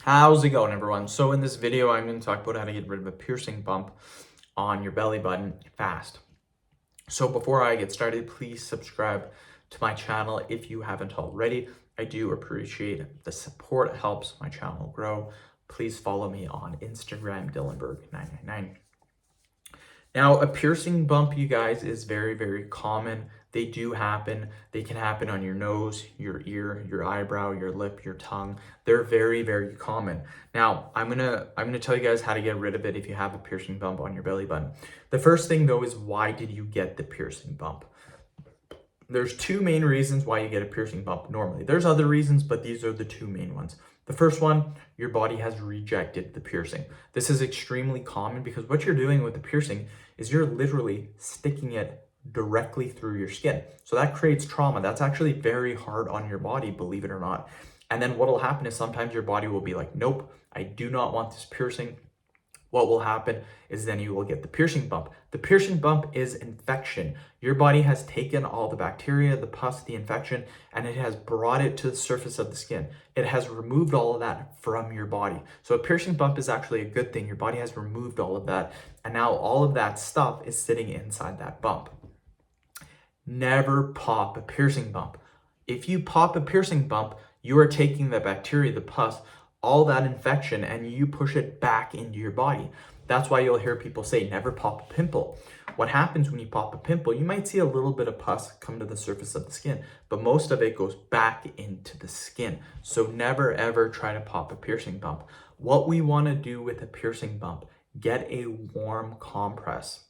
How's it going, everyone? So in this video, I'm going to talk about how to get rid of a piercing bump on your belly button fast. So before I get started, please subscribe to my channel if you haven't already. I do appreciate the support. It helps my channel grow. Please follow me on Instagram, Dillenberg999. Now, a piercing bump, you guys, is very, very common. They do happen. They can happen on your nose, your ear, your eyebrow, your lip, your tongue. They're very, very common. Now, I'm gonna tell you guys how to get rid of it if you have a piercing bump on your belly button. The first thing though is, why did you get the piercing bump? There's two main reasons why you get a piercing bump normally. There's other reasons, but these are the two main ones. The first one, your body has rejected the piercing. This is extremely common because what you're doing with the piercing is you're literally sticking it directly through your skin. So that creates trauma. That's actually very hard on your body, believe it or not. And then what will happen is sometimes your body will be like, nope, I do not want this piercing. What will happen is then you will get the piercing bump. The piercing bump is infection. Your body has taken all the bacteria, the pus, the infection, and it has brought it to the surface of the skin. It has removed all of that from your body. So a piercing bump is actually a good thing. Your body has removed all of that, and now all of that stuff is sitting inside that bump. Never pop a piercing bump. If you pop a piercing bump, you are taking the bacteria, the pus, all that infection, and you push it back into your body. That's why you'll hear people say, never pop a pimple. What happens when you pop a pimple, you might see a little bit of pus come to the surface of the skin, but most of it goes back into the skin. So never ever try to pop a piercing bump. What we want to do with a piercing bump, get a warm compress.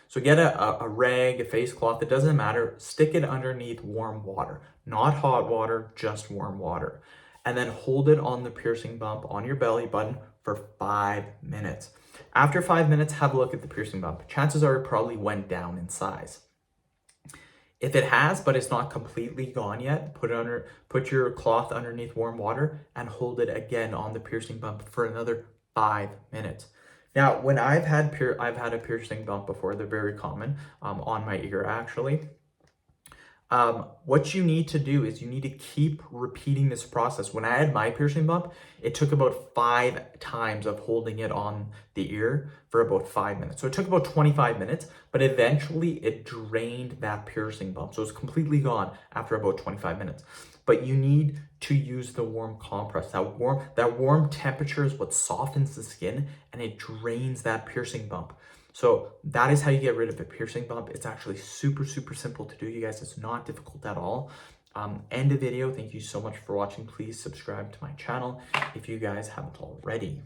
So get a rag, a face cloth, it doesn't matter. Stick it underneath warm water, not hot water, just warm water. And then hold it on the piercing bump on your belly button for 5 minutes. After 5 minutes, have a look at the piercing bump. Chances are it probably went down in size. If it has, but it's not completely gone yet, put your cloth underneath warm water and hold it again on the piercing bump for another 5 minutes. Now, when I've had a piercing bump before, they're very common, on my ear actually. What you need to do is you need to keep repeating this process. When I had my piercing bump, it took about 5 times of holding it on the ear for about 5 minutes. So it took about 25 minutes, but eventually it drained that piercing bump. So it's completely gone after about 25 minutes. But you need to use the warm compress. That warm temperature is what softens the skin and it drains that piercing bump. So that is how you get rid of a piercing bump. It's actually super, super simple to do, you guys. It's not difficult at all. End the video. Thank you so much for watching. Please subscribe to my channel if you guys haven't already.